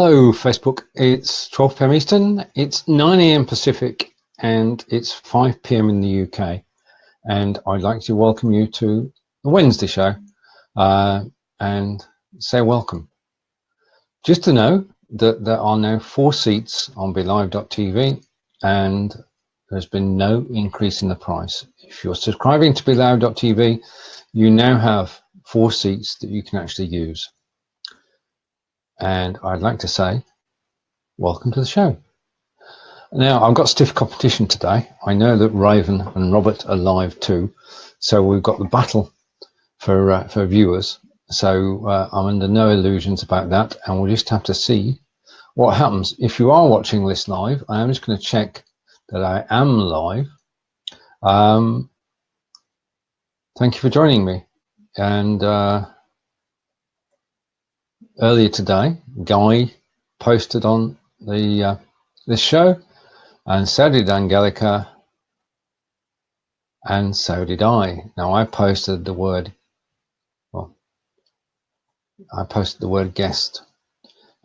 Hello Facebook, it's 12 p.m. Eastern, it's 9 a.m. Pacific, and it's 5 p.m. in the UK. And I'd like to welcome you to the Wednesday show and say welcome. Just to know that there are now 4 seats on BLIFBot and there's been no increase in the price. If you're subscribing to BLIFBot, you now have 4 seats that you can actually use. And I'd like to say, welcome to the show. Now, I've got stiff competition today. I know that Raven and Robert are live too. So we've got the battle for viewers. So I'm under no illusions about that. And we'll just have to see what happens. If you are watching this live, I am just going to check that I am live. Thank you for joining me. And earlier today, Guy posted on the this show, and so did Angelica, and so did I. Now I posted the word, guest,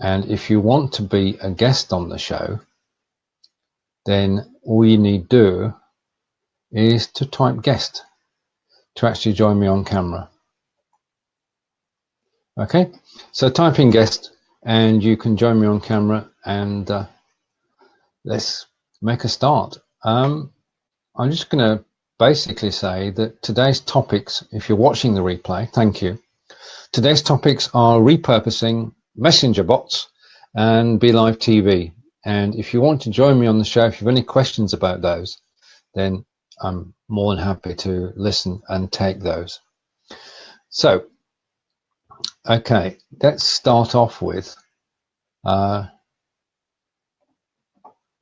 and if you want to be a guest on the show, then all you need to do is to type guest to actually join me on camera. Okay, so type in guest and you can join me on camera, and let's make a start. I'm just going to basically say that today's topics, if you're watching the replay, thank you. Today's topics are repurposing, messenger bots, and BeLive TV. And if you want to join me on the show, if you have any questions about those, then I'm more than happy to listen and take those. So, okay, let's start off with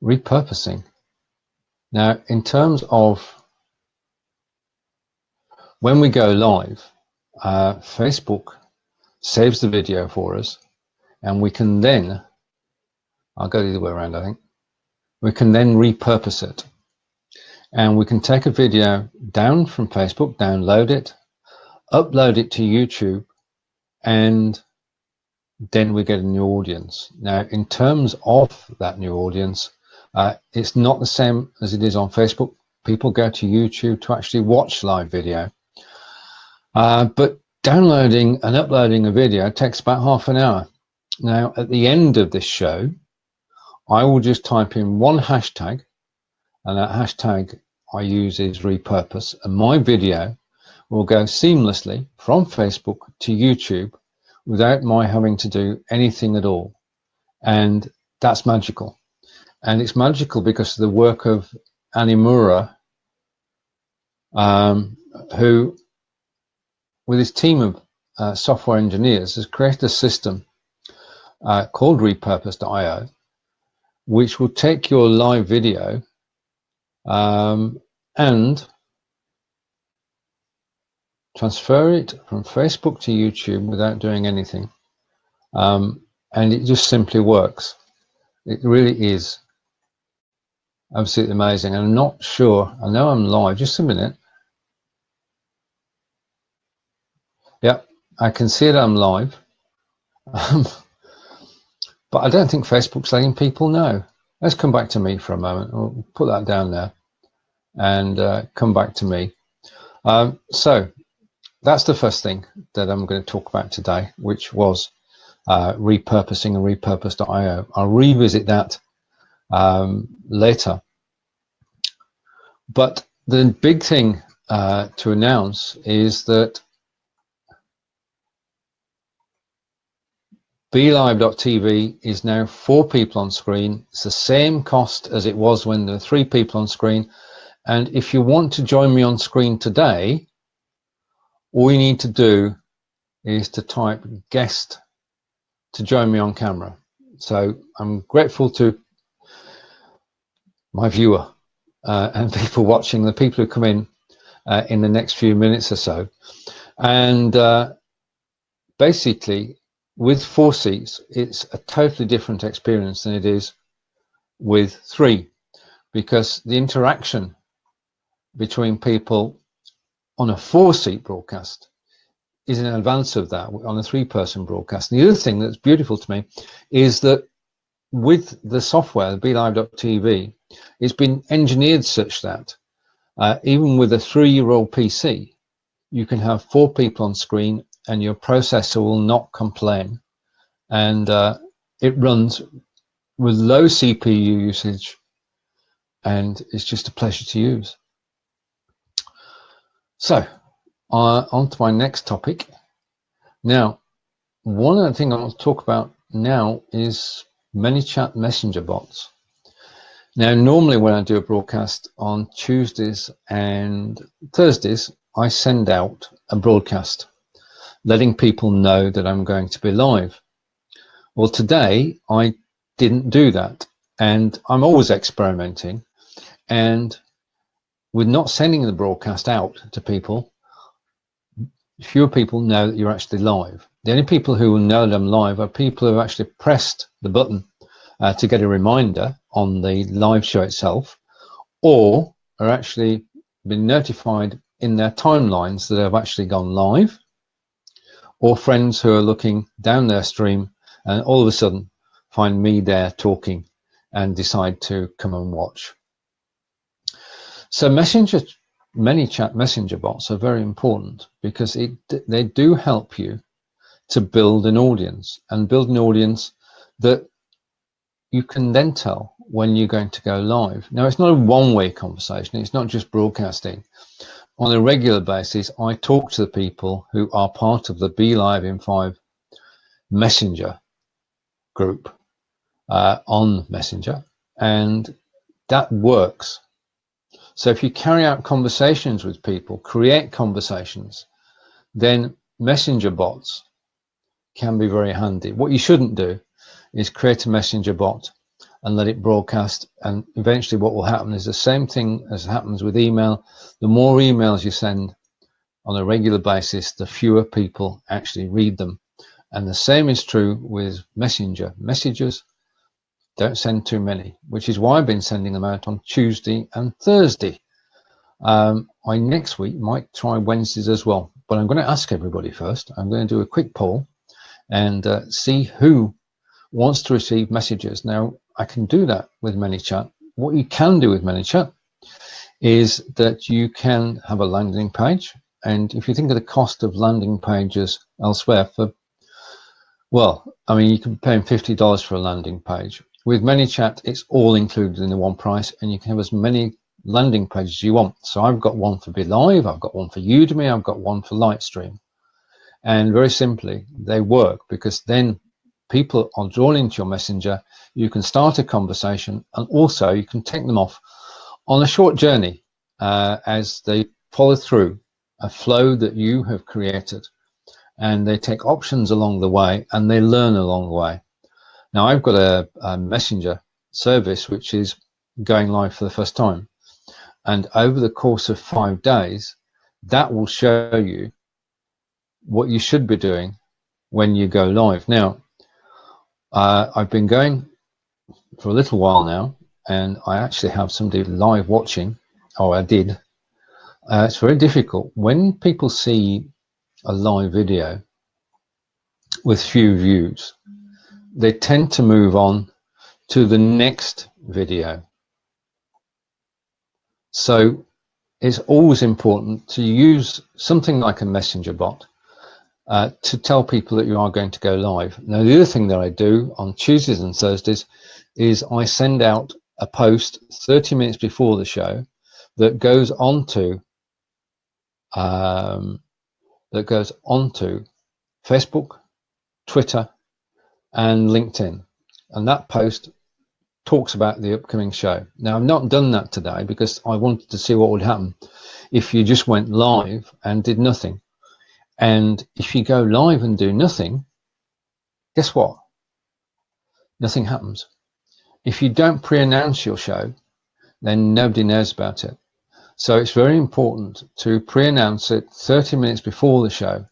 repurposing. Now, in terms of when we go live, Facebook saves the video for us, and we can then, I'll go the other way around, I think, we can then repurpose it. And we can take a video down from Facebook, download it, upload it to YouTube, and then we get a new audience. Now, in terms of that new audience, it's not the same as it is on Facebook. People go to YouTube to actually watch live video. But downloading and uploading a video takes about half an hour. Now, at the end of this show, I will just type in one hashtag, and that hashtag I use is repurpose, and my video will go seamlessly from Facebook to YouTube without my having to do anything at all. And that's magical. And it's magical because of the work of Animura, who, with his team of software engineers, has created a system called repurpose.io, which will take your live video and transfer it from Facebook to YouTube without doing anything. And it just simply works. It really is absolutely amazing. And I'm not sure, I know I'm live, just a minute. Yeah, I can see that I'm live. But I don't think Facebook's letting people know. Let's come back to me for a moment. We'll put that down there and come back to me. So that's the first thing that I'm going to talk about today, which was repurposing and repurpose.io. I'll revisit that later. But the big thing to announce is that BLive.tv is now 4 people on screen. It's the same cost as it was when there were 3 people on screen. And if you want to join me on screen today, all you need to do is to type guest to join me on camera. So I'm grateful to my viewer and people watching, the people who come in the next few minutes or so. And basically, with 4 seats, it's a totally different experience than it is with 3, because the interaction between people on a 4-seat broadcast is in advance of that on a 3-person broadcast. And the other thing that's beautiful to me is that with the software, BLIFBot, it's been engineered such that even with a 3-year-old PC, you can have 4 people on screen and your processor will not complain. And it runs with low CPU usage, and it's just a pleasure to use. So on to my next topic. Now, one of the things I want to talk about now is ManyChat messenger bots. Now, normally when I do a broadcast on Tuesdays and Thursdays, I send out a broadcast letting people know that I'm going to be live. Well, today I didn't do that, and I'm always experimenting, and with not sending the broadcast out to people, fewer people know that you're actually live. The only people who will know that I'm live are people who have actually pressed the button to get a reminder on the live show itself, or are actually been notified in their timelines that have actually gone live, or friends who are looking down their stream and all of a sudden find me there talking and decide to come and watch. So ManyChat messenger bots are very important because they do help you to build an audience, and build an audience that you can then tell when you're going to go live. Now, it's not a one-way conversation. It's not just broadcasting. On a regular basis, I talk to the people who are part of the Belive in 5 messenger group on Messenger, and that works. So if you carry out conversations with people, create conversations, then messenger bots can be very handy. What you shouldn't do is create a messenger bot and let it broadcast, and eventually what will happen is the same thing as happens with email. The more emails you send on a regular basis, the fewer people actually read them. And the same is true with messenger messages. Don't send too many, which is why I've been sending them out on Tuesday and Thursday. I next week might try Wednesdays as well, but I'm going to ask everybody first. I'm going to do a quick poll and see who wants to receive messages. Now, I can do that with ManyChat. What you can do with ManyChat is that you can have a landing page, and if you think of the cost of landing pages elsewhere, well, I mean, you can be paying $50 for a landing page. With ManyChat, it's all included in the one price, and you can have as many landing pages as you want. So I've got one for Belive, I've got one for Udemy, I've got one for Lightstream. And very simply, they work because then people are drawn into your messenger. You can start a conversation, and also you can take them off on a short journey as they follow through a flow that you have created, and they take options along the way and they learn along the way. Now, I've got a messenger service which is going live for the first time, and over the course of 5 days, that will show you what you should be doing when you go live. Now, I've been going for a little while now, and I actually have somebody live watching, or I did. It's very difficult when people see a live video with few views. They tend to move on to the next video. So it's always important to use something like a messenger bot to tell people that you are going to go live. Now, the other thing that I do on Tuesdays and Thursdays is I send out a post 30 minutes before the show that goes onto Facebook, Twitter, and LinkedIn, and that post talks about the upcoming show. Now, I've not done that today because I wanted to see what would happen if you just went live and did nothing. And if you go live and do nothing, guess what? Nothing happens. If you don't pre-announce your show, then nobody knows about it. So it's very important to pre-announce it 30 minutes before the show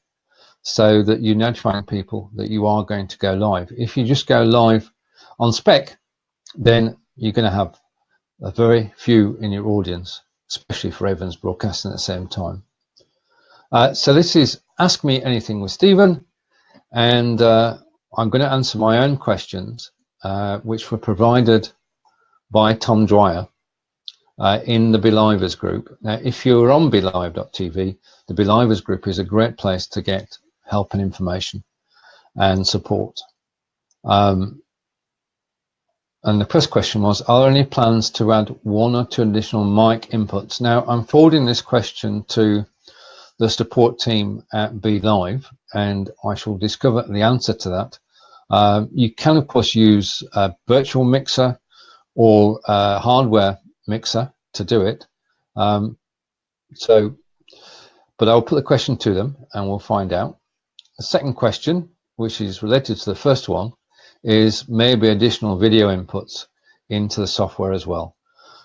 so that you notify people that you are going to go live. If you just go live on spec, then you're going to have a very few in your audience, especially for everyone's broadcasting at the same time. So this is Ask Me Anything with Stephen, and I'm going to answer my own questions, which were provided by Tom Dwyer in the Belivers group. Now, if you're on Belive.tv, the Belivers group is a great place to get help and information and support. And the first question was, are there any plans to add 1 or 2 additional mic inputs? Now, I'm forwarding this question to the support team at Belive, and I shall discover the answer to that. You can, of course, use a virtual mixer or a hardware mixer to do it. But I'll put the question to them and we'll find out. The second question, which is related to the first one, is maybe additional video inputs into the software as well.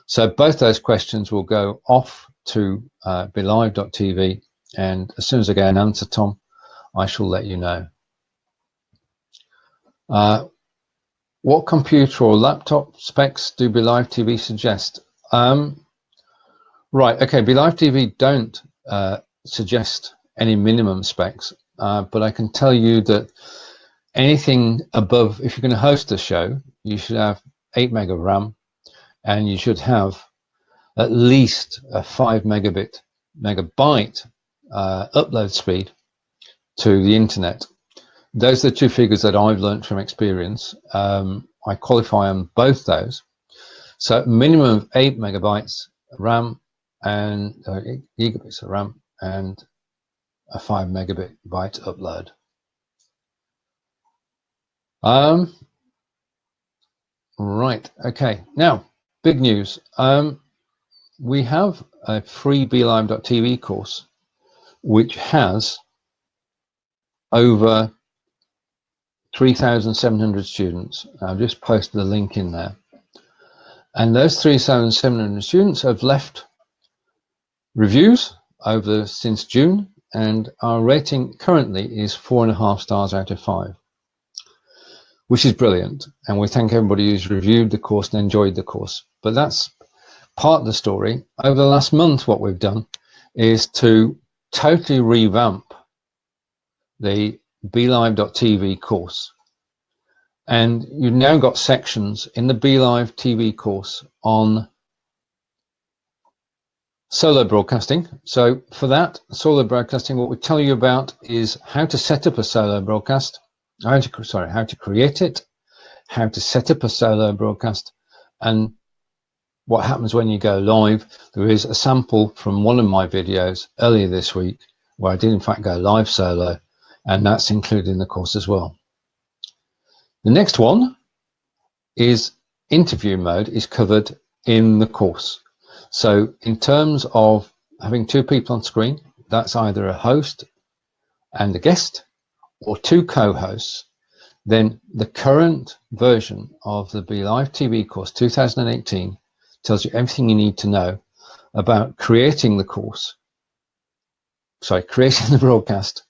So both those questions will go off to Belive.tv, and as soon as I get an answer, Tom, I shall let you know. What computer or laptop specs do Belive TV suggest? Right, okay, Belive TV don't suggest any minimum specs, but I can tell you that anything above, if you're going to host a show, you should have 8 meg of RAM, and you should have at least a 5 megabyte upload speed to the internet. Those are the 2 figures that I've learned from experience. I qualify on both those. So minimum of 8 megabytes RAM and gigabits of RAM and a 5 megabyte upload. Right, okay. Now, big news. We have a free BLIFBot course, which has over 3,700 students. I've just posted the link in there. And those 3,700 students have left reviews since June, and our rating currently is 4.5 stars out of 5, which is brilliant. And we thank everybody who's reviewed the course and enjoyed the course. But that's part of the story. Over the last month, what we've done is to totally revamp the BLIFE.tv course. And you've now got sections in the Belive TV course on solo broadcasting. So for that, solo broadcasting, what we tell you about is how to set up a solo broadcast, how to create it, how to set up a solo broadcast, and what happens when you go live. There is a sample from one of my videos earlier this week where I did in fact go live solo, and that's included in the course as well. The next one is interview mode is covered in the course. So in terms of having 2 people on screen, that's either a host and a guest or 2 co-hosts. Then the current version of the Belive TV course 2018 tells you everything you need to know about creating the broadcast.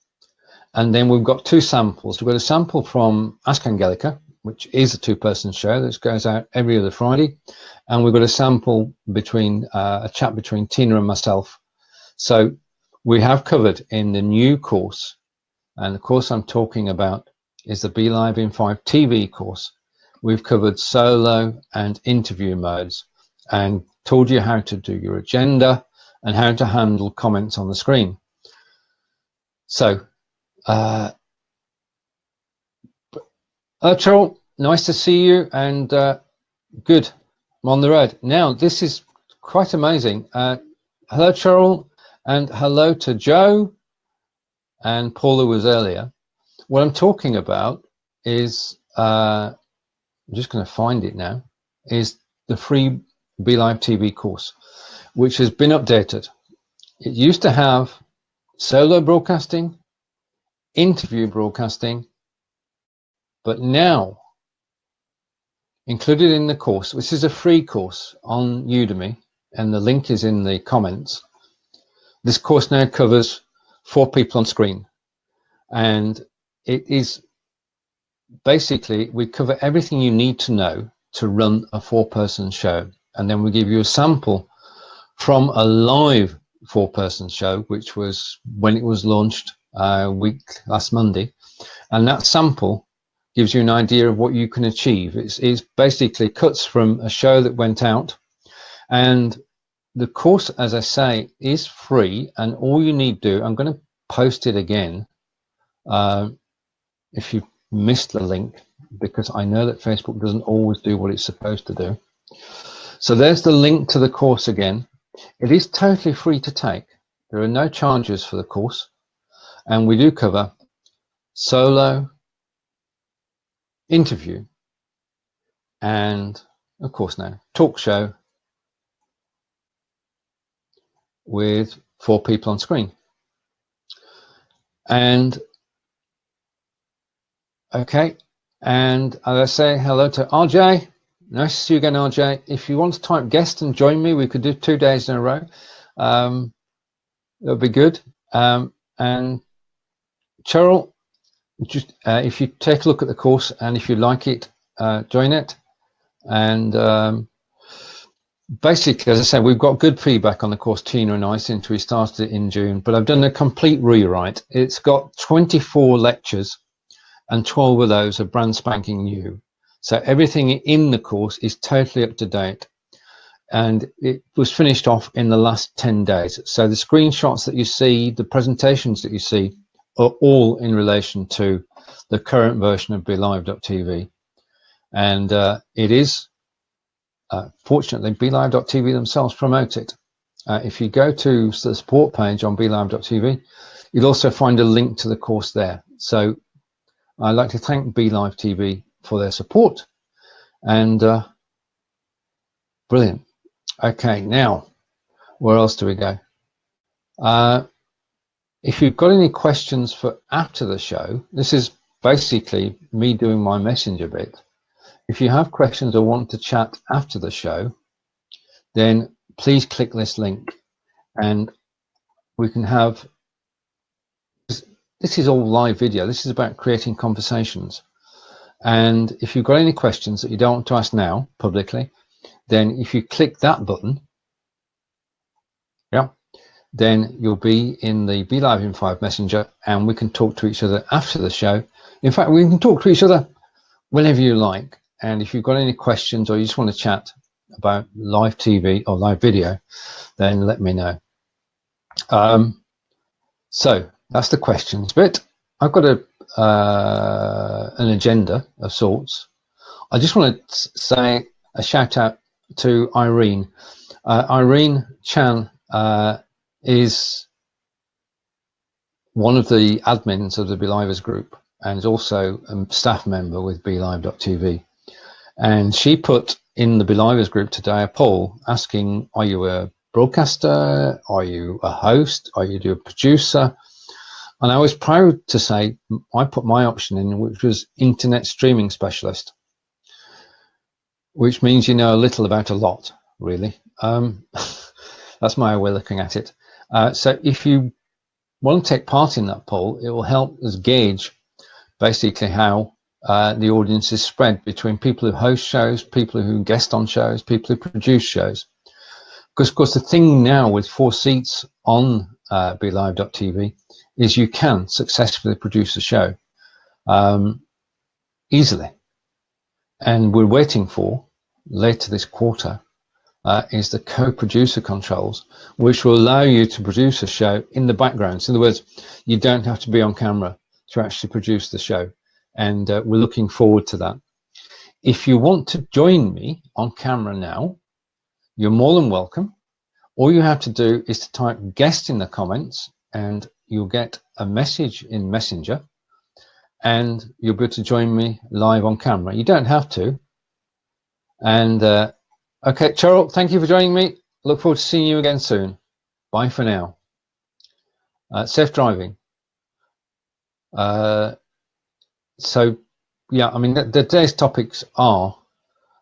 And then we've got 2 samples. We've got a sample from Ask Angelica, which is a 2-person show that goes out every other Friday. And we've got a sample between a chat between Tina and myself. So we have covered in the new course, and the course I'm talking about is the Belive in 5 TV course. We've covered solo and interview modes and told you how to do your agenda and how to handle comments on the screen. So, Charles, nice to see you, and good, I'm on the road. Now, this is quite amazing. Hello, Charles, and hello to Joe, and Paula was earlier. What I'm talking about is, I'm just going to find it now, is the free Belive TV course, which has been updated. It used to have solo broadcasting, interview broadcasting, but now included in the course, which is a free course on Udemy, and the link is in the comments. This course now covers 4 people on screen, and it is basically, we cover everything you need to know to run a 4-person show, and then we give you a sample from a live 4-person show, which was when it was launched last Monday, and that sample gives you an idea of what you can achieve. It's basically cuts from a show that went out, and the course, as I say, is free, and all you need to do, I'm going to post it again if you missed the link, because I know that Facebook doesn't always do what it's supposed to do. So there's the link to the course again. It is totally free to take. There are no charges for the course, and we do cover solo, interview, and of course now talk show with 4 people on screen. And okay, and I say hello to RJ. Nice to see you again, RJ. If you want to type guest and join me, we could do 2 days in a row. That would be good. And Cheryl, just if you take a look at the course, and if you like it, join it. And basically, as I said, we've got good feedback on the course, Tina and I, since we started it in June, but I've done a complete rewrite. It's got 24 lectures, and 12 of those are brand spanking new. So everything in the course is totally up to date, and it was finished off in the last 10 days. So the screenshots that you see, the presentations that you see, are all in relation to the current version of Belive.tv. And it is, fortunately, Belive.tv themselves promote it. If you go to the support page on Belive.tv, you'll also find a link to the course there. So I'd like to thank Belive TV for their support, and brilliant. Okay, now where else do we go? If you've got any questions for after the show, this is basically me doing my messenger bit. If you have questions or want to chat after the show, then please click this link, and we can have, this is all live video. This is about creating conversations. And if you've got any questions that you don't want to ask now publicly, then if you click that button, yeah, then you'll be in the BeLive in 5 messenger, and we can talk to each other after the show. In fact, we can talk to each other whenever you like. And if you've got any questions, or you just want to chat about live TV or live video, then let me know. So that's the questions bit. I've got an agenda of sorts. I just want to say a shout out to Irene. Irene Chan is one of the admins of the Belivers group, and is also a staff member with Belive.tv. And she put in the Belivers group today a poll asking, are you a broadcaster? Are you a host? Are you a producer? And I was proud to say I put my option in, which was internet streaming specialist, which means you know a little about a lot, really. That's my way of looking at it. So if you want to take part in that poll, it will help us gauge basically how the audience is spread between people who host shows, people who guest on shows, people who produce shows. Because, of course, the thing now with 4 seats on Belive.tv is you can successfully produce a show easily. And we're waiting for, later this quarter, is the co-producer controls, which will allow you to produce a show in the background. So in other words, you don't have to be on camera to actually produce the show. And we're looking forward to that. If you want to join me on camera now, you're more than welcome. All you have to do is to type guest in the comments, and you'll get a message in Messenger, and you'll be able to join me live on camera. You don't have to. And okay, Cheryl, thank you for joining me. Look forward to seeing you again soon. Bye for now. Safe driving. So, yeah, I mean, today's topics are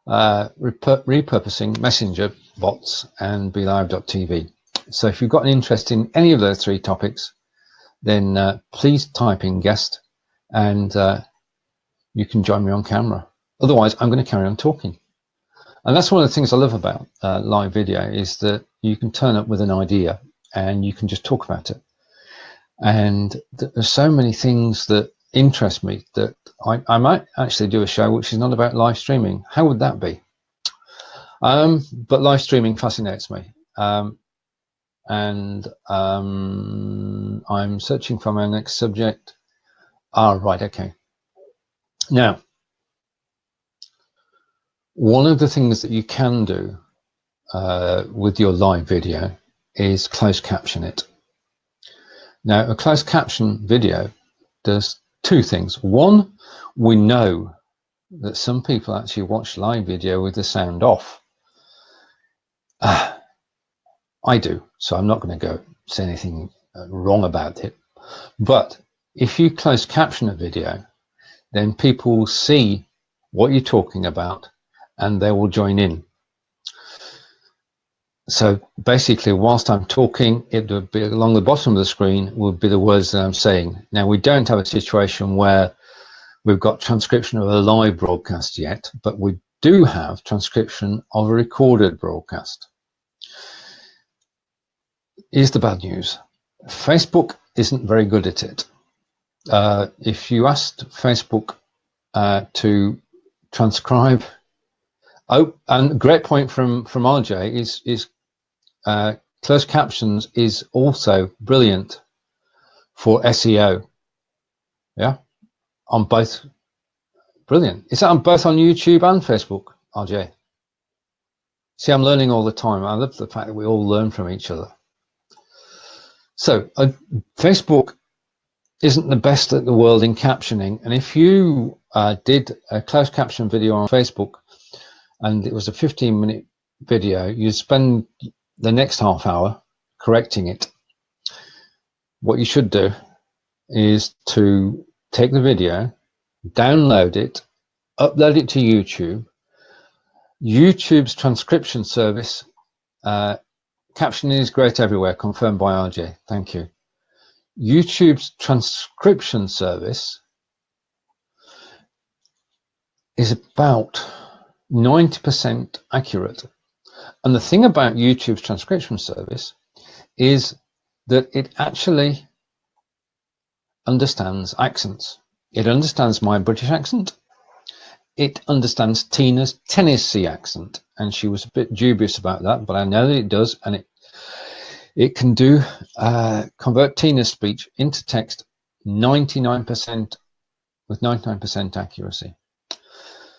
repurposing Messenger bots and BeLive.tv. So if you've got an interest in any of those 3 topics, then please type in guest, and you can join me on camera. Otherwise, I'm going to carry on talking. And that's one of the things I love about live video, is that you can turn up with an idea and you can just talk about it. And there's so many things that interest me that I might actually do a show which is not about live streaming. How would that be? But live streaming fascinates me. I'm searching for my next subject. Right, okay. Now, one of the things that you can do with your live video is closed caption it. Now, a closed caption video does two things. One, we know that some people actually watch live video with the sound off. I do, so I'm not going to go say anything wrong about it. But if you close caption a video, then people will see what you're talking about and they will join in. So basically, whilst I'm talking, it would be along the bottom of the screen would be the words that I'm saying. Now, we don't have a situation where we've got transcription of a live broadcast yet, but we do have transcription of a recorded broadcast. Here's the bad news. Facebook isn't very good at it. If you asked Facebook to transcribe, and great point from RJ is closed captions is also brilliant for SEO. Yeah, on both. Brilliant. Is that on both on YouTube and Facebook, RJ? See, I'm learning all the time. I love the fact that we all learn from each other. So Facebook isn't the best at the world in captioning. And if you did a closed caption video on Facebook and it was a 15-minute video, you'd spend the next half hour correcting it. What you should do is to take the video, download it, upload it to YouTube. YouTube's transcription service, captioning is great everywhere, confirmed by RJ. Thank you. YouTube's transcription service is about 90% accurate. And the thing about YouTube's transcription service is that it actually understands accents. It understands my British accent. It understands Tina's Tennessee accent. And she was a bit dubious about that, but I know that it does. And it can do convert Tina's speech into text 99% with 99% accuracy.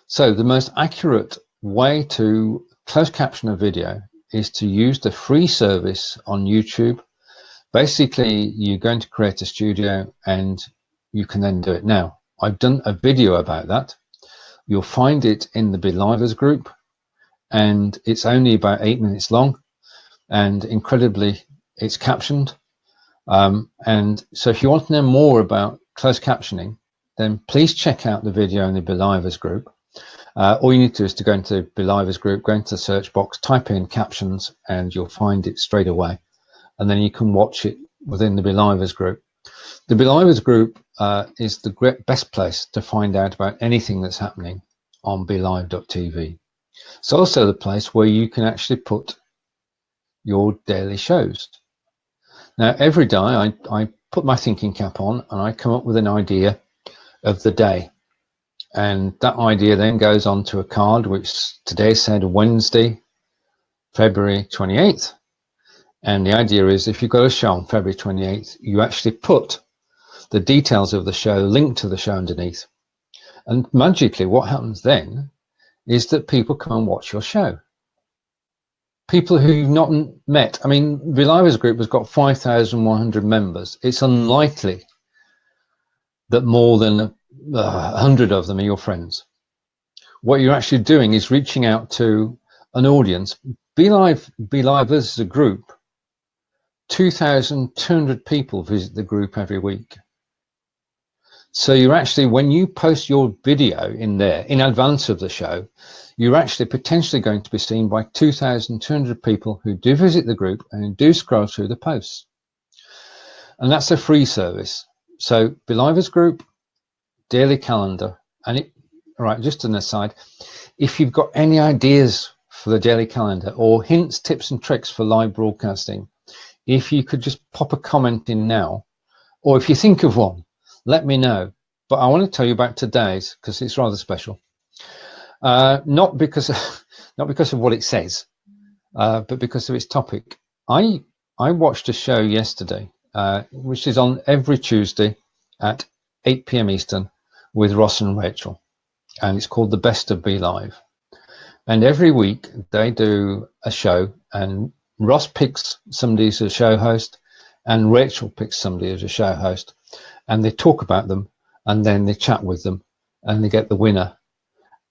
So the most accurate way to close caption a video is to use the free service on YouTube. Basically, you're going to create a studio and you can then do it. Now, I've done a video about that. You'll find it in the Belivers group, and it's only about 8 minutes long, and incredibly, it's captioned. And so if you want to know more about closed captioning, then please check out the video in the Belivers group. All you need to do is to go into the Belivers group, go into the search box, type in captions, and you'll find it straight away. And then you can watch it within the Belivers group. The Belivers group is the best place to find out about anything that's happening on Belive.tv. It's also the place where you can actually put your daily shows. Now, every day I put my thinking cap on and I come up with an idea of the day. And that idea then goes onto a card, which today said Wednesday, February 28th. And the idea is if you've got a show on February 28th, you actually put the details of the show, linked to the show underneath. And magically, what happens then is that people come and watch your show. People who you've not met. I mean, Belivers Group has got 5,100 members. It's unlikely that more than 100 of them are your friends. What you're actually doing is reaching out to an audience. Belive as a group, 2,200 people visit the group every week. So you're actually, when you post your video in there in advance of the show, you're actually potentially going to be seen by 2,200 people who do visit the group and who do scroll through the posts. And that's a free service. So Belivers Group, daily calendar, and it, all right, just an aside, if you've got any ideas for the daily calendar or hints, tips and tricks for live broadcasting, if you could just pop a comment in now, or if you think of one, let me know. But I want to tell you about today's because it's rather special. Not because of what it says, but because of its topic. I watched a show yesterday, which is on every Tuesday at 8 p.m. Eastern with Ross and Rachel, and it's called The Best of Belive. And every week they do a show, and Ross picks somebody as a show host, and Rachel picks somebody as a show host, and they talk about them, and then they chat with them, and they get the winner.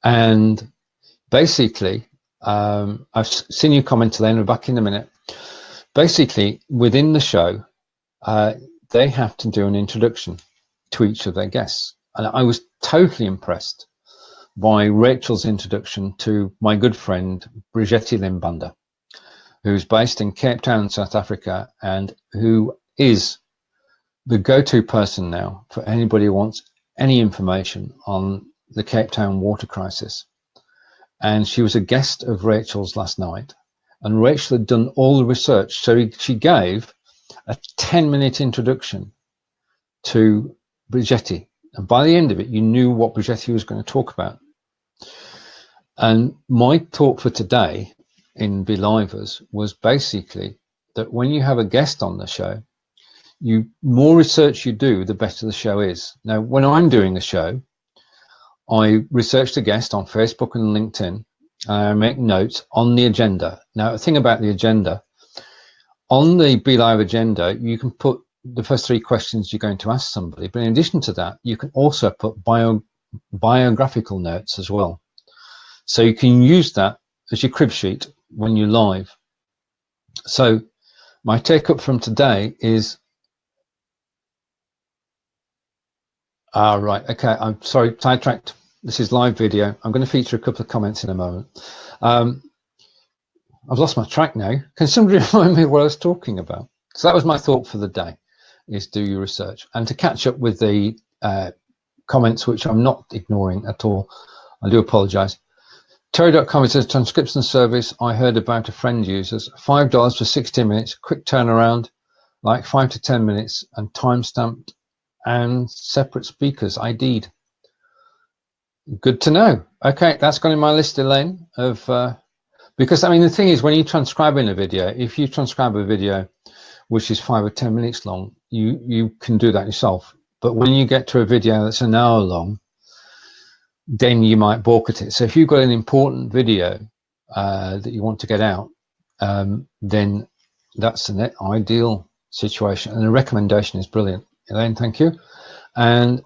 And basically, I've seen you comment, Elaine, we're back in a minute. Basically, within the show, they have to do an introduction to each of their guests. And I was totally impressed by Rachel's introduction to my good friend, Brigitte Limbanda, who's based in Cape Town, South Africa, and who is the go-to person now for anybody who wants any information on the Cape Town water crisis. And she was a guest of Rachel's last night, and Rachel had done all the research. So she gave a 10-minute introduction to Brigitte. And by the end of it, you knew what Brigitte was going to talk about. And my talk for today in Belivers was basically that when you have a guest on the show, more research you do, the better the show is. Now, when I'm doing a show, I research the guest on Facebook and LinkedIn. I make notes on the agenda. Now, the thing about the agenda, on the Belive agenda, you can put the first 3 questions you're going to ask somebody. But in addition to that, you can also put biographical notes as well. So you can use that as your crib sheet when you're live. So my take up from today is, right, okay, I'm sorry, sidetracked. This is live video. I'm going to feature a couple of comments in a moment. I've lost my track now. Can somebody remind me what I was talking about? So that was my thought for the day, is do your research. And to catch up with the comments, which I'm not ignoring at all, I do apologize. Terry.com, it says, transcription service I heard about a friend uses, $5 for 60 minutes, quick turnaround, like 5 to 10 minutes, and time-stamped and separate speakers ID'd. Good to know. Okay, that's gone in my list, Elaine, of because I mean the thing is, when you transcribe in a video, if you transcribe a video which is 5 or 10 minutes long, you can do that yourself. But when you get to a video that's an hour long, then you might balk at it. So if you've got an important video that you want to get out, then that's an ideal situation. And the recommendation is brilliant. Elaine, thank you. And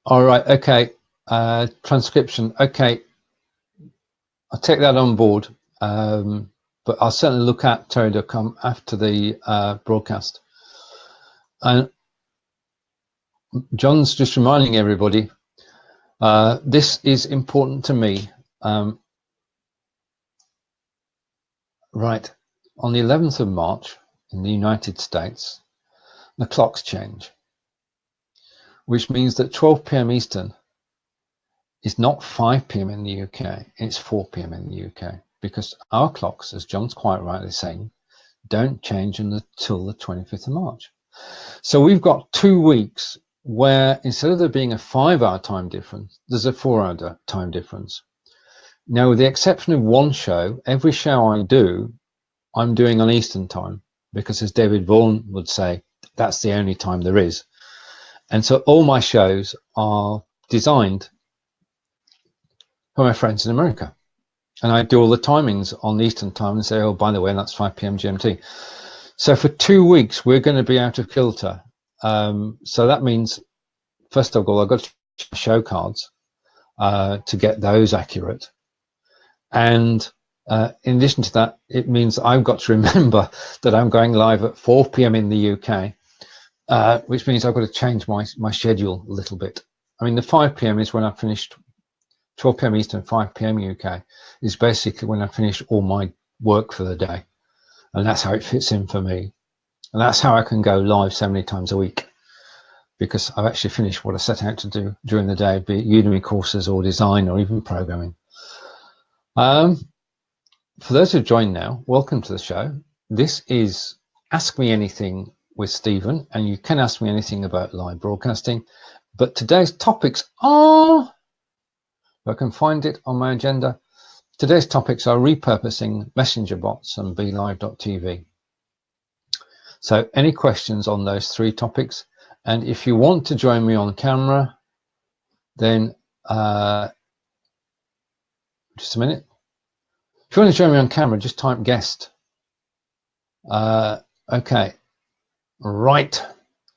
all right, okay, transcription, okay, I'll take that on board, but I'll certainly look at Terry.com after the broadcast. And John's just reminding everybody, this is important to me. Right, on the 11th of March in the United States, the clocks change, which means that 12 p.m. Eastern is not 5 p.m. in the UK, it's 4 p.m. in the UK, because our clocks, as John's quite rightly saying, don't change until the 25th of March. So we've got 2 weeks where instead of there being a 5-hour time difference, there's a 4-hour time difference. Now, with the exception of one show, every show I do, I'm doing on Eastern time, because as David Vaughan would say, that's the only time there is. And so all my shows are designed for my friends in America. And I do all the timings on Eastern time and say, oh, by the way, that's 5 p.m. GMT. So for 2 weeks, we're going to be out of kilter. So that means, first of all, I've got to check show cards to get those accurate. And in addition to that, it means I've got to remember that I'm going live at 4 p.m. in the UK, which means I've got to change my schedule a little bit. I mean, the 5 p.m. is when I've finished, 12 p.m. Eastern, 5 p.m. UK is basically when I finish all my work for the day. And that's how it fits in for me. And that's how I can go live so many times a week. because I've actually finished what I set out to do during the day, be it Udemy courses or design or even programming. For those who've joined now, welcome to the show. This is Ask Me Anything with Stephen, and you can ask me anything about live broadcasting. But today's topics are, if I can find it on my agenda, today's topics are repurposing messenger bots and Belive.tv. So any questions on those three topics? And if you want to join me on camera, then just a minute. If you want to join me on camera, just type guest. Okay, right.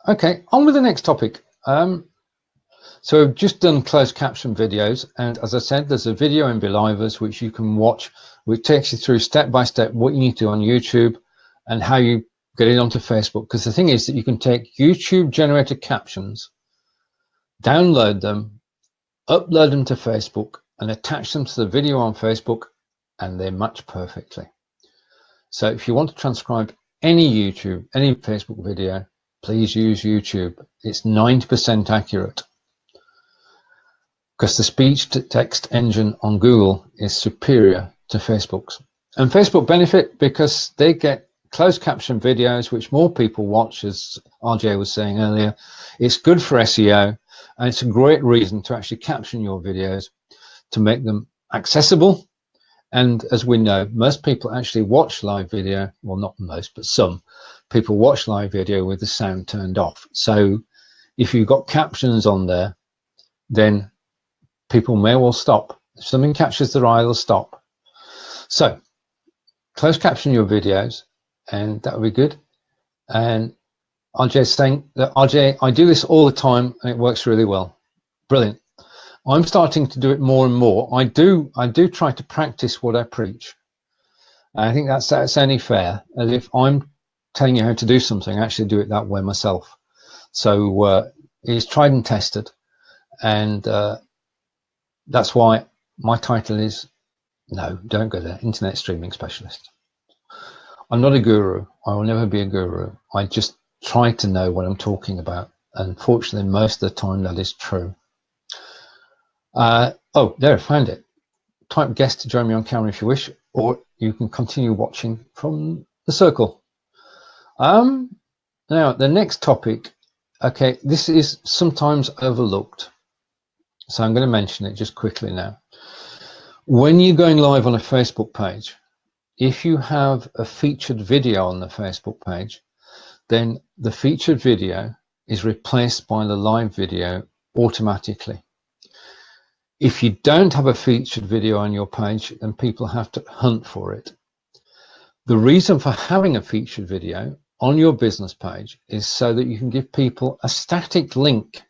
Okay, on with the next topic. So we've just done closed caption videos, and as I said, there's a video in Belivers which you can watch, which takes you through step by step what you need to do on YouTube and how you get it onto Facebook. Because the thing is that you can take YouTube generated captions, download them, upload them to Facebook, and attach them to the video on Facebook, and they match perfectly. So if you want to transcribe any YouTube, any Facebook video, please use YouTube. It's 90% accurate, because the speech to text engine on Google is superior to Facebook's. And Facebook benefit because they get closed caption videos, which more people watch, as RJ was saying earlier. It's good for SEO, and it's a great reason to actually caption your videos to make them accessible. And as we know, most people actually watch live video, well, not most, but some people watch live video with the sound turned off. So if you've got captions on there, then people may well stop. If something catches their eye, they'll stop. So closed caption your videos, and that would be good. And RJ's saying that, RJ, I do this all the time and it works really well. Brilliant. I'm starting to do it more and more. I do try to practice what I preach. I think that's only fair. As if I'm telling you how to do something, I actually do it that way myself. So it's tried and tested, and that's why my title is, no, don't go there, Internet Streaming Specialist. I'm not a guru. I will never be a guru. I just try to know what I'm talking about. Unfortunately, most of the time that is true. Oh, there, I found it. Type guest to join me on camera if you wish, or you can continue watching from the circle. Now, the next topic, okay, this is sometimes overlooked, so I'm going to mention it just quickly now. When you're going live on a Facebook page, if you have a featured video on the Facebook page, then the featured video is replaced by the live video automatically. If you don't have a featured video on your page, then people have to hunt for it. The reason for having a featured video on your business page is so that you can give people a static link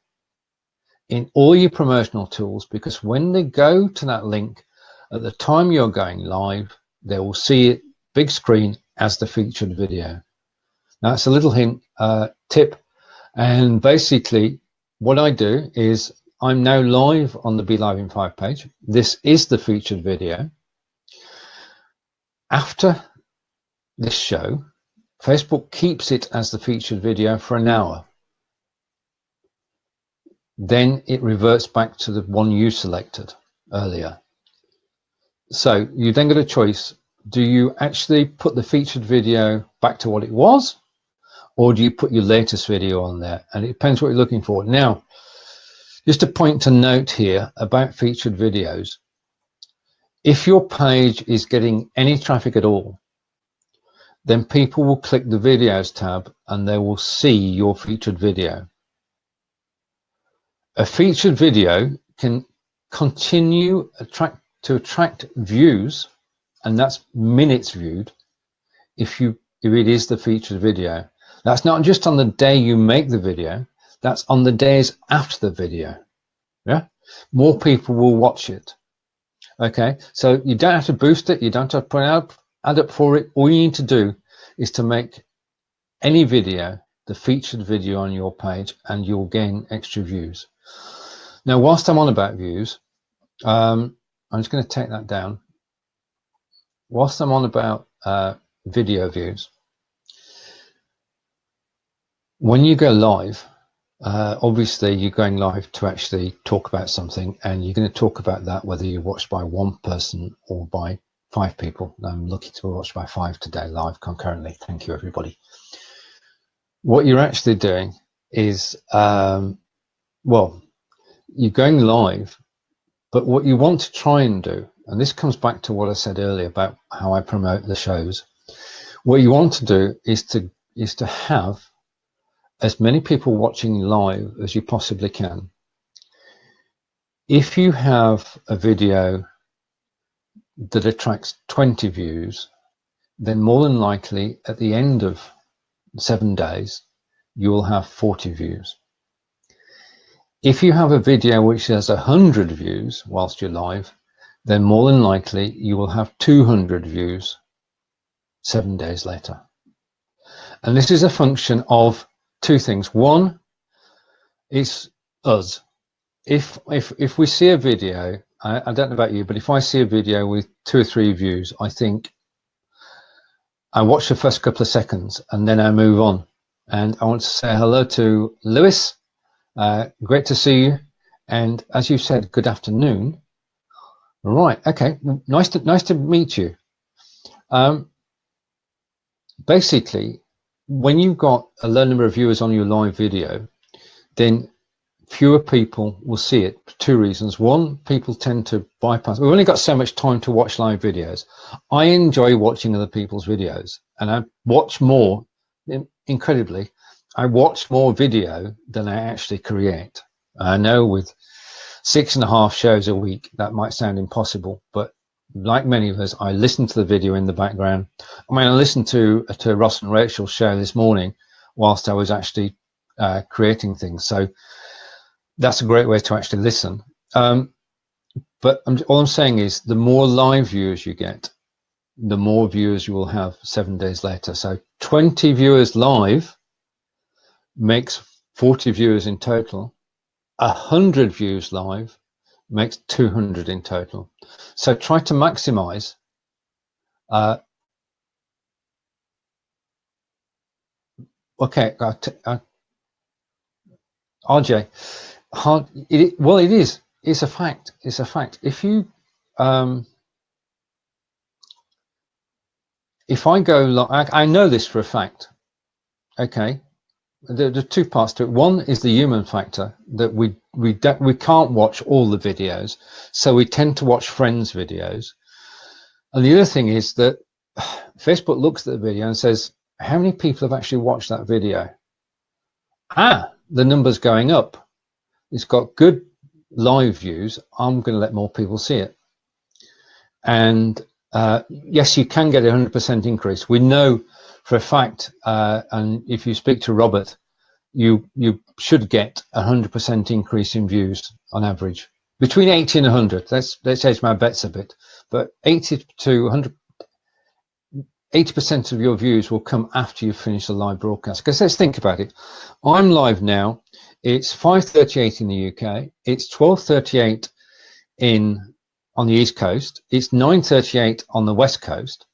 in all your promotional tools, because when they go to that link at the time you're going live, they will see it big screen as the featured video. Now, it's a little hint, tip, and basically what I do is I'm now live on the Belive in 5 page. This is the featured video. After this show, Facebook keeps it as the featured video for an hour. Then it reverts back to the one you selected earlier. So you then get a choice. Do you actually put the featured video back to what it was, or do you put your latest video on there? And it depends what you're looking for. Now, just a point to note here about featured videos. If your page is getting any traffic at all, then people will click the videos tab and they will see your featured video. A featured video can continue to attract views, and that's minutes viewed, if it is the featured video. That's not just on the day you make the video, that's on the days after the video. Yeah, more people will watch it. Okay, so you don't have to boost it, you don't have to put an ad up for it. All you need to do is to make any video the featured video on your page, and you'll gain extra views. Now, whilst I'm on about views, I'm just going to take that down. Whilst I'm on about video views, when you go live, Obviously you're going live to actually talk about something, and you're going to talk about that whether you're watched by one person or by 5 people. I'm lucky to be watched by 5 today live concurrently. Thank you, everybody. What you're actually doing is, well, you're going live, but what you want to try and do, and this comes back to what I said earlier about how I promote the shows, what you want to do is to have as many people watching live as you possibly can. If you have a video that attracts 20 views, then more than likely at the end of 7 days, you will have 40 views. If you have a video which has 100 views whilst you're live, then more than likely you will have 200 views 7 days later. And this is a function of 2 things. One, it's us. If we see a video, I don't know about you, but if I see a video with 2 or 3 views, I think I watch the first couple of seconds and then I move on. And I want to say hello to Lewis. Great to see you. And as you said, good afternoon. Right. Okay. Nice to meet you. Basically, when you've got a low number of viewers on your live video, then fewer people will see it for 2 reasons. One, people tend to bypass. We've only got so much time to watch live videos. I enjoy watching other people's videos, and I watch more, incredibly, I watch more video than I actually create. I know with 6.5 shows a week, that might sound impossible, but like many of us, I listen to the video in the background. I mean, I listened to Ross and Rachel's show this morning whilst I was actually creating things. So that's a great way to actually listen. But all I'm saying is the more live viewers you get, the more viewers you will have 7 days later. So 20 viewers live makes 40 viewers in total. 100 views live makes 200 in total. So try to maximize okay, RJ, well, it is. It's a fact. It's a fact. If you, if I go, I know this for a fact. Okay, there are 2 parts to it. One is the human factor, that we can't watch all the videos, so we tend to watch friends' videos. And the other thing is that Facebook looks at the video and says, how many people have actually watched that video? The number's going up. It's got good live views. I'm going to let more people see it. And yes, you can get a 100% increase. We know for a fact, and if you speak to Robert, you should get a 100% increase in views on average, between 80 and 100. Let's hedge my bets a bit, but 80 to 100. 80% of your views will come after you finish the live broadcast. Because let's think about it. I'm live now. It's 5:38 in the UK. It's 12:38 on the East Coast. It's 9:38 on the West Coast.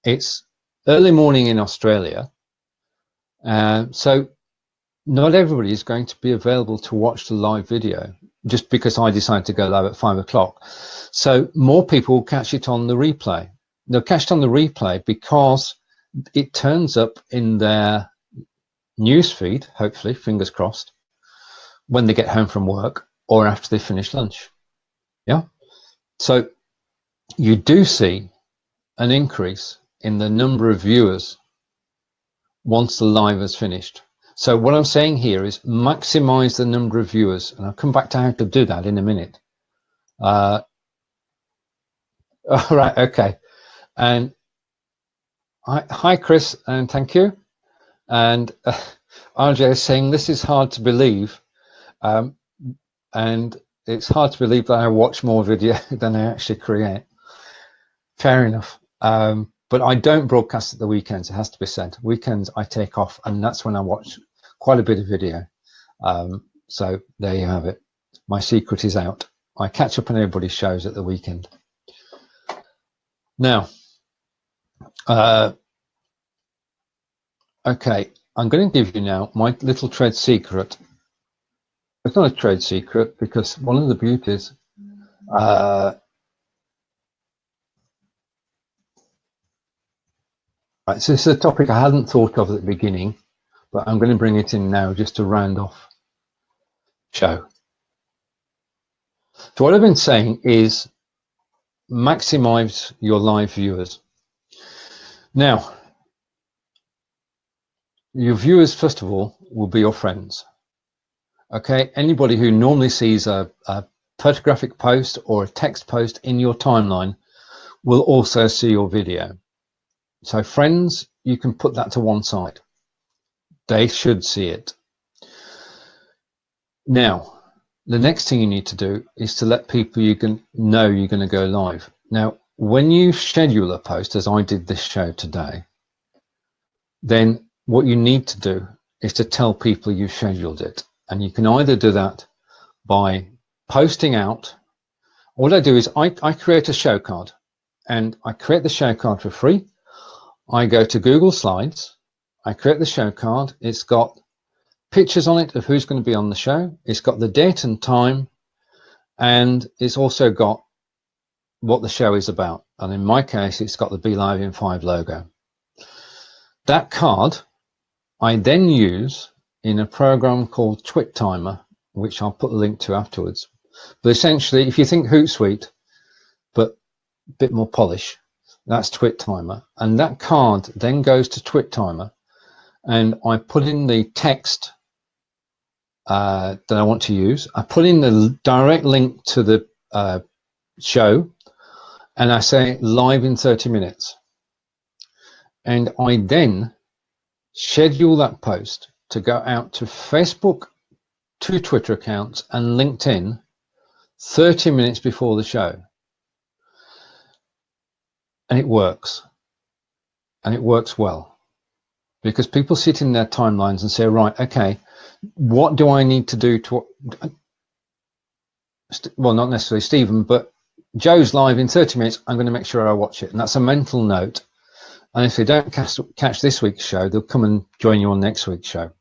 It's early morning in Australia. So not everybody is going to be available to watch the live video just because I decide to go live at 5 o'clock. So more people will catch it on the replay. They'll catch it on the replay because it turns up in their news feed, hopefully, fingers crossed, when they get home from work or after they finish lunch. Yeah. So you do see an increase in the number of viewers once the live is finished. So what I'm saying here is maximize the number of viewers, and I'll come back to how to do that in a minute. All right, okay. And hi, Chris, and thank you. And RJ is saying this is hard to believe, and it's hard to believe that I watch more video than I actually create. Fair enough. But I don't broadcast at the weekends, it has to be said. Weekends I take off, and that's when I watch quite a bit of video. So there you have it. My secret is out. I catch up on everybody's shows at the weekend. Now, okay, I'm going to give you now my little trade secret It's not a trade secret, because one of the beauties, right, so this is a topic I hadn't thought of at the beginning, but I'm going to bring it in now just to round off show. So what I've been saying is maximize your live viewers. Now, your viewers, first of all, will be your friends. Okay, anybody who normally sees a photographic post or a text post in your timeline will also see your video. So friends, you can put that to one side. They should see it. Now, the next thing you need to do is to let people you can know you're going to go live. Now, when you schedule a post, as I did this show today, then what you need to do is to tell people you've scheduled it. And you can either do that by posting out. What I do is I create a show card, and I create the show card for free. I go to Google Slides, I create the show card. It's got pictures on it of who's going to be on the show. It's got the date and time, and it's also got what the show is about. And in my case, it's got the Belive in 5 logo. That card I then use in a program called TwitTimer, which I'll put a link to afterwards. But essentially, if you think Hootsuite, but a bit more polish, that's TwitTimer. And that card then goes to TwitTimer, and I put in the text that I want to use. I put in the direct link to the show, and I say live in 30 minutes. And I then schedule that post to go out to Facebook, 2 Twitter accounts, and LinkedIn 30 minutes before the show. And it works. And it works well. Because people sit in their timelines and say, right, okay, what do I need to do to, well, not necessarily Stephen, but Joe's live in 30 minutes, I'm going to make sure I watch it. And that's a mental note. And if they don't catch this week's show, they'll come and join you on next week's show.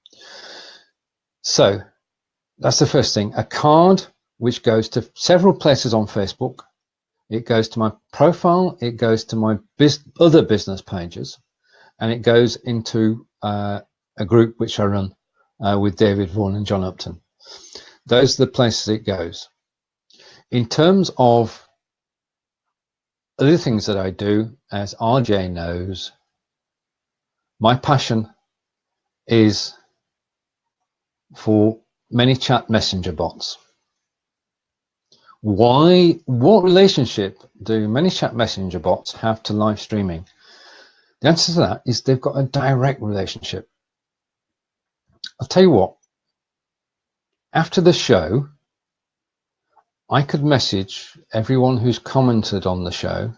So that's the first thing. A card which goes to several places on Facebook. It goes to my profile. It goes to my other business pages. And it goes into a group which I run with David Vaughan and John Upton. Those are the places it goes. In terms of other things that I do, as RJ knows, my passion is for ManyChat messenger bots. What relationship do ManyChat messenger bots have to live streaming? The answer to that is they've got a direct relationship. I'll tell you what, after the show, I could message everyone who's commented on the show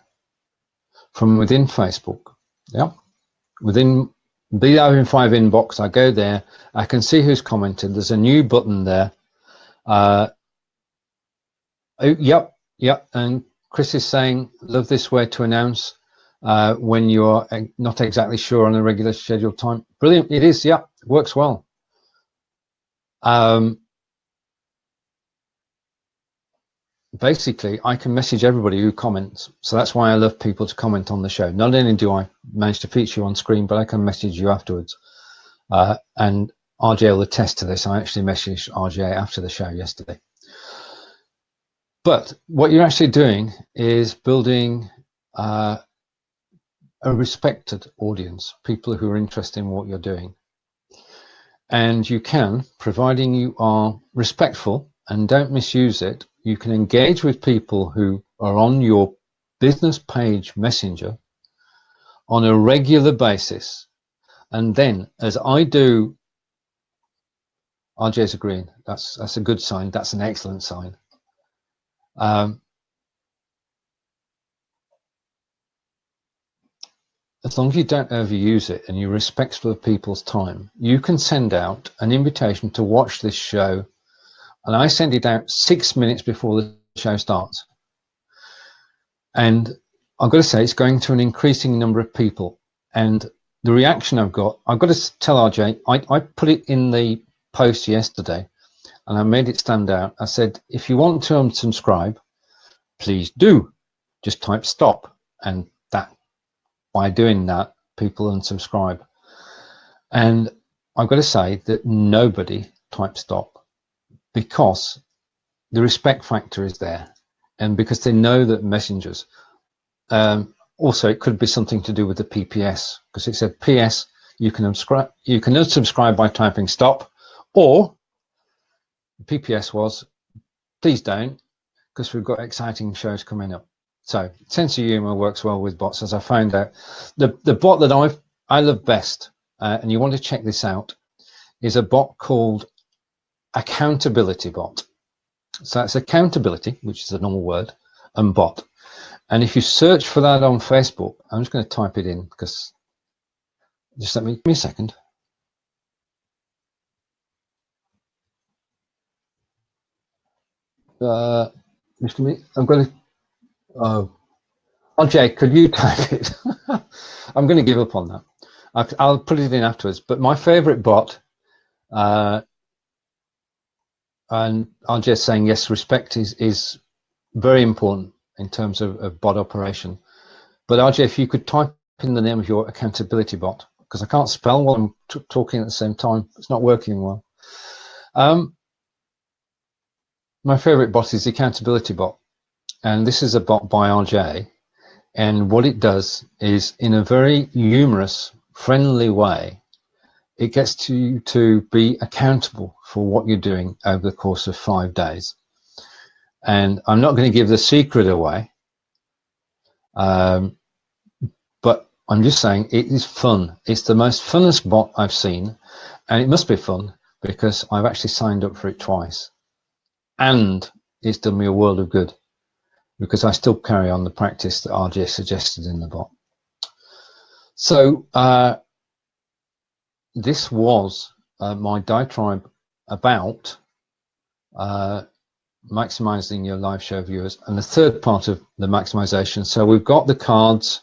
from within Facebook. Yeah, within Belive in 5 inbox, I go there, I can see who's commented. There's a new button there. Yep. And Chris is saying, love this way to announce when you're not exactly sure on a regular scheduled time. Brilliant. It is. Yeah, works well. Basically, I can message everybody who comments. So that's why I love people to comment on the show. Not only do I manage to feature you on screen, but I can message you afterwards. And RJ will attest to this. I actually messaged RJ after the show yesterday. But what you're actually doing is building a respected audience, people who are interested in what you're doing. And you can, providing you are respectful and don't misuse it, you can engage with people who are on your business page messenger on a regular basis. And then, as I do, RJ's agreeing, that's a good sign, that's an excellent sign. As long as you don't overuse it and you're respectful of people's time, you can send out an invitation to watch this show, and I send it out 6 minutes before the show starts. And I've got to say, it's going to an increasing number of people. And the reaction I've got to tell RJ, I put it in the post yesterday. and I made it stand out. I said, if you want to unsubscribe, please do. Just type stop, and that, by doing that, people unsubscribe. And I've got to say that nobody types stop, because the respect factor is there, and because they know that messengers, also it could be something to do with the PPS, because it said PS, you can unsubscribe by typing stop, or the PPS was please don't, because we've got exciting shows coming up. So sense of humor works well with bots, as I found out. The bot that I love best, and you want to check this out, is a bot called accountability bot. So it's accountability, which is a normal word, and bot. And if you search for that on Facebook, I'm just going to type it in, because just give me a second. Just give me, I'm going to, RJ, could you type it? I'm going to give up on that. I'll put it in afterwards. But my favorite bot, and RJ saying yes, respect is very important in terms of bot operation. But RJ, if you could type in the name of your accountability bot, because I can't spell while I'm talking at the same time. It's not working well. My favorite bot is the accountability bot. And this is a bot by RJ. And what it does is, in a very humorous, friendly way, it gets you to be accountable for what you're doing over the course of 5 days. And I'm not going to give the secret away, but I'm just saying it is fun. It's the most funnest bot I've seen, and it must be fun because I've actually signed up for it twice, and it's done me a world of good, because I still carry on the practice that RJ suggested in the bot. So this was my diatribe about maximizing your live show viewers, and the third part of the maximization. So we've got the cards,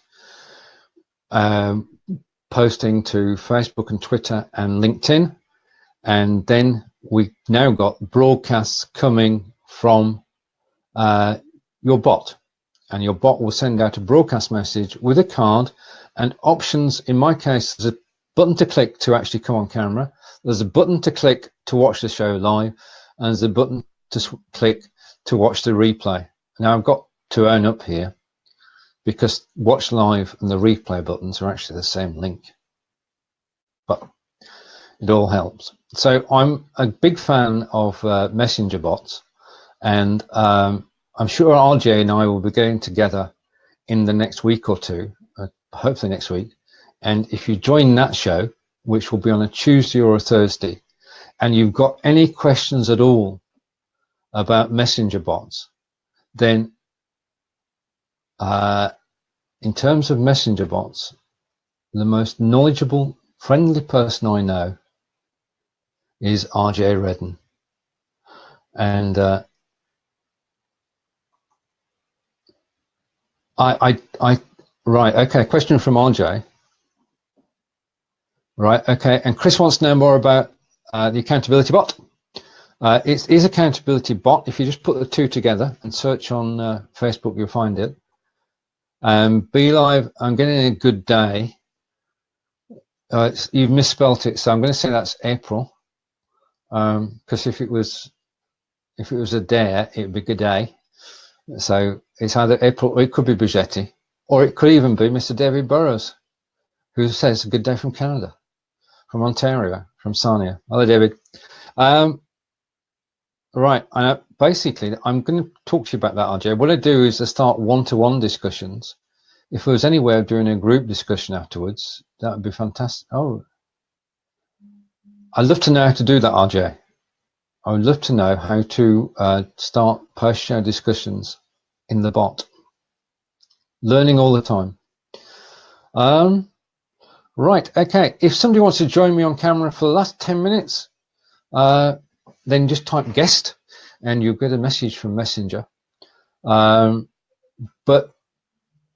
posting to Facebook and Twitter and LinkedIn, and then we've now got broadcasts coming from your bot, and your bot will send out a broadcast message with a card and options. In my case, there's a button to click to actually come on camera, there's a button to click to watch the show live, and there's a button to click to watch the replay. Now I've got to own up here, because watch live and the replay buttons are actually the same link, but it all helps. So I'm a big fan of messenger bots, and I'm sure RJ and I will be getting together in the next week or two, hopefully next week. And if you join that show, which will be on a Tuesday or a Thursday, and you've got any questions at all about messenger bots, then in terms of messenger bots, the most knowledgeable, friendly person I know is RJ Redden. And right, okay, question from RJ. Right, okay, and Chris wants to know more about the accountability bot. It is accountability bot. If you just put the two together and search on Facebook, you'll find it. Belive, I'm getting a good day. You've misspelt it, so I'm going to say that's April. Because if it was a dare, it would be good day. So it's either April, or it could be Bugetti, or it could even be Mr. David Burrows, who says good day from Canada, from Ontario, from Sarnia. Hello, David. Right, basically, I'm going to talk to you about that, RJ. What I do is I start one-to-one discussions. If there was any way of doing a group discussion afterwards, that would be fantastic. Oh, I'd love to know how to do that, RJ. I would love to know how to start post-show discussions in the bot. Learning all the time. Right, okay. If somebody wants to join me on camera for the last 10 minutes, then just type guest and you'll get a message from Messenger. But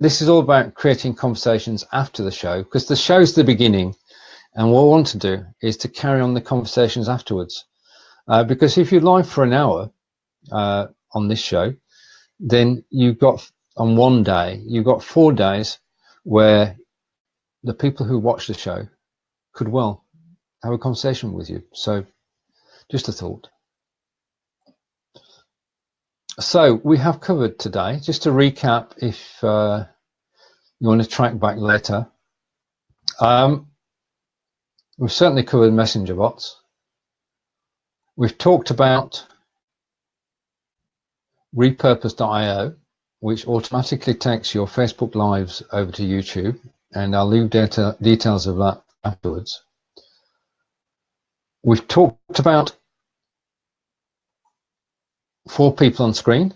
this is all about creating conversations after the show, because the show's the beginning, and what I want to do is to carry on the conversations afterwards. because if you're live for an hour on this show, then you've got, on one day, you've got 4 days where the people who watch the show could well have a conversation with you. So just a thought. So we have covered today, just to recap, if you want to track back later, we've certainly covered messenger bots. We've talked about repurpose.io, which automatically takes your Facebook Lives over to YouTube, and I'll leave details of that afterwards. We've talked about 4 people on screen,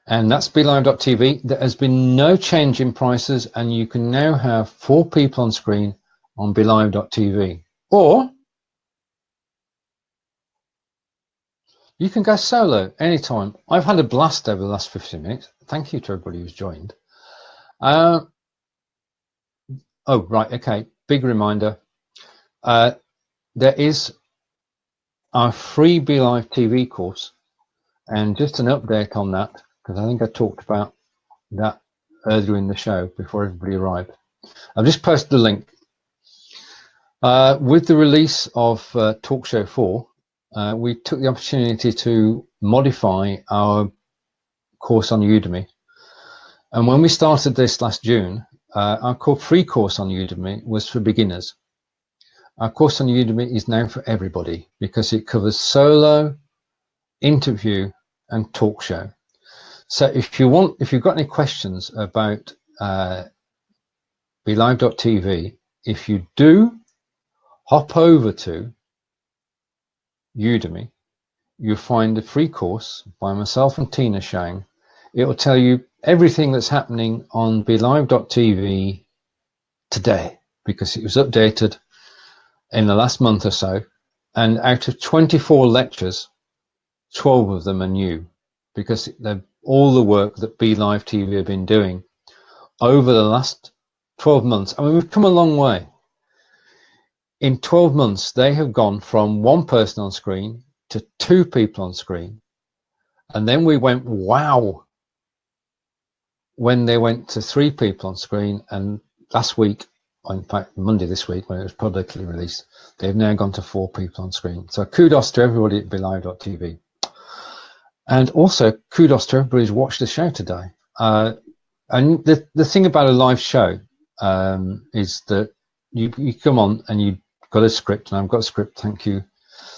and that's Belive.tv. There has been no change in prices, and you can now have 4 people on screen on Belive.tv. Or you can go solo anytime. I've had a blast over the last 15 minutes. Thank you to everybody who's joined. Oh, right, okay. Big reminder. There is our free Belive TV course, and just an update on that, because I think I talked about that earlier in the show before everybody arrived. I've just posted the link. With the release of TalkShow 4, we took the opportunity to modify our course on Udemy. And when we started this last June, our free course on Udemy was for beginners. Our course on Udemy is now for everybody because it covers solo, interview, and talk show. So if you've got any questions about Belive.tv, if you do, hop over to Udemy. You'll find a free course by myself and Tina Shang. It will tell you everything that's happening on Belive.tv today, because it was updated in the last month or so, and out of 24 lectures, 12 of them are new, because all the work that Belive TV have been doing over the last 12 months. I mean, we've come a long way. In 12 months, they have gone from 1 person on screen to 2 people on screen. And then we went, wow, when they went to 3 people on screen. And last week, in fact, Monday this week, when it was publicly released, they've now gone to 4 people on screen. So kudos to everybody at Belive.tv. And also kudos to everybody who's watched the show today. And the thing about a live show is that you come on and you've got a script, and I've got a script, thank you,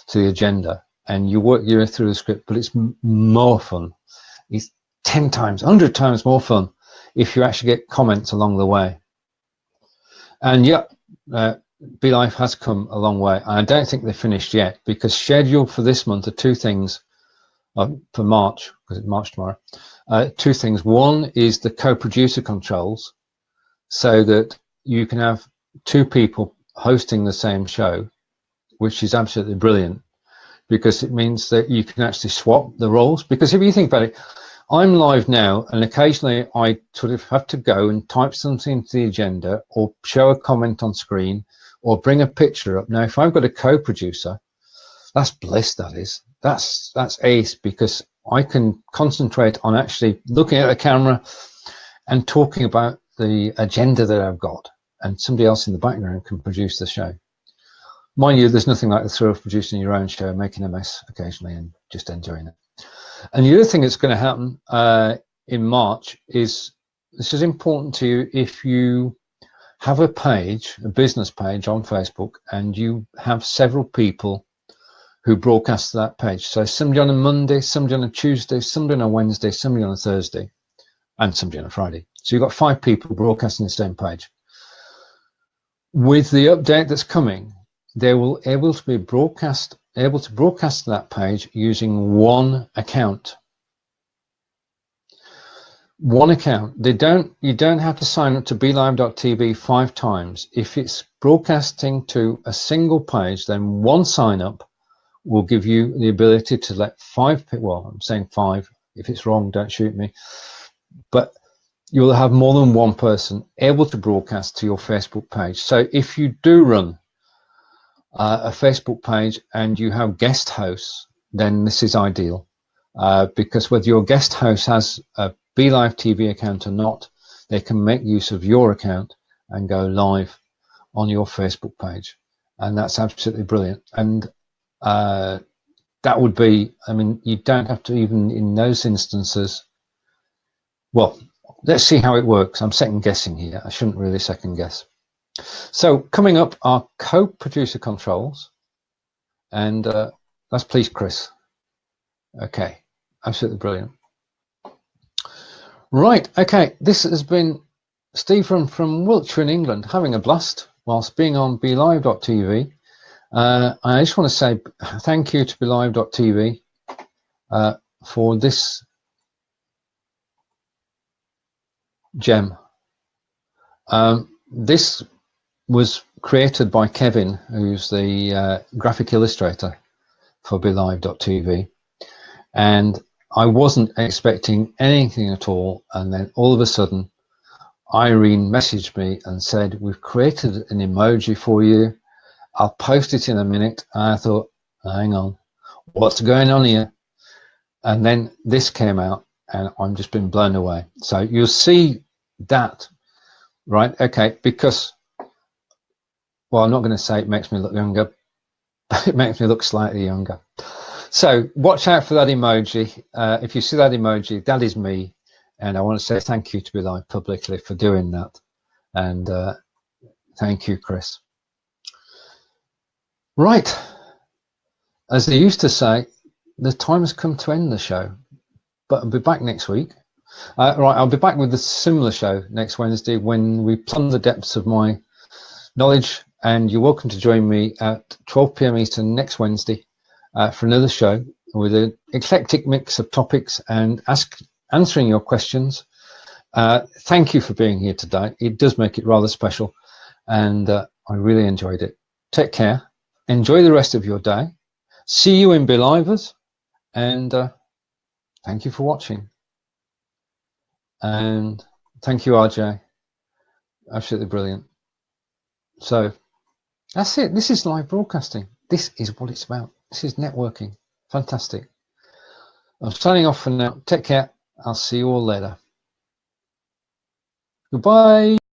to the agenda, and you work your way through the script, but it's more fun. It's 10 times, 100 times more fun if you actually get comments along the way. And yeah, Belive has come a long way. I don't think they're finished yet, because scheduled for this month are 2 things, for March, because it's March tomorrow. 2 things. One is the co-producer controls, so that you can have 2 people hosting the same show, which is absolutely brilliant, because it means that you can actually swap the roles. Because if you think about it, I'm live now, and occasionally I sort of have to go and type something into the agenda, or show a comment on screen, or bring a picture up. Now, if I've got a co-producer, that's bliss, that is. That's ace, because I can concentrate on actually looking at the camera and talking about the agenda that I've got, and somebody else in the background can produce the show. Mind you, there's nothing like the thrill of producing your own show, making a mess occasionally and just enjoying it. And the other thing that's going to happen in March is, this is important to you if you have a page, a business page on Facebook, and you have several people who broadcast to that page. So somebody on a Monday, somebody on a Tuesday, somebody on a Wednesday, somebody on a Thursday, and somebody on a Friday. So you've got 5 people broadcasting the same page. With the update that's coming, they will able to broadcast to that page using 1 account. 1 account. You don't have to sign up to Belive.tv 5 times. If it's broadcasting to a single page, then 1 sign up will give you the ability to let 5 people, well, I'm saying 5, if it's wrong, don't shoot me, but you'll have more than 1 person able to broadcast to your Facebook page. So if you do run a Facebook page and you have guest hosts, then this is ideal, because whether your guest host has a BLive TV account or not, they can make use of your account and go live on your Facebook page, and that's absolutely brilliant. And that would be, I mean, you don't have to, even in those instances, well, let's see how it works. I'm second guessing here. I shouldn't really second guess. So coming up are co-producer controls, and that's please Chris. Okay, absolutely brilliant. Right, okay, this has been Stephen from Wiltshire in England, having a blast whilst being on BLIFBot.tv. I just want to say thank you to BLIFBot.tv for this gem. This was created by Kevin, who's the graphic illustrator for BLIFBot.tv, and I wasn't expecting anything at all, and then all of a sudden Irene messaged me and said, we've created an emoji for you, I'll post it in a minute. And I thought, hang on, what's going on here? And then this came out and I'm just been blown away. So you'll see that, right? Okay, because, well, I'm not going to say it makes me look younger, but it makes me look slightly younger. So watch out for that emoji. If you see that emoji, that is me. And I want to say thank you to BeLive publicly for doing that. And thank you, Chris. Right. As they used to say, the time has come to end the show. But I'll be back next week. Right, I'll be back with a similar show next Wednesday when we plumb the depths of my knowledge. And you're welcome to join me at 12 p.m. Eastern next Wednesday for another show with an eclectic mix of topics and answering your questions. Thank you for being here today. It does make it rather special, and I really enjoyed it. Take care. Enjoy the rest of your day. See you in Belivers, and thank you for watching. And thank you, RJ. Absolutely brilliant. So that's it. This is live broadcasting. This is what it's about. This is networking. Fantastic. I'm signing off for now. Take care. I'll see you all later. Goodbye.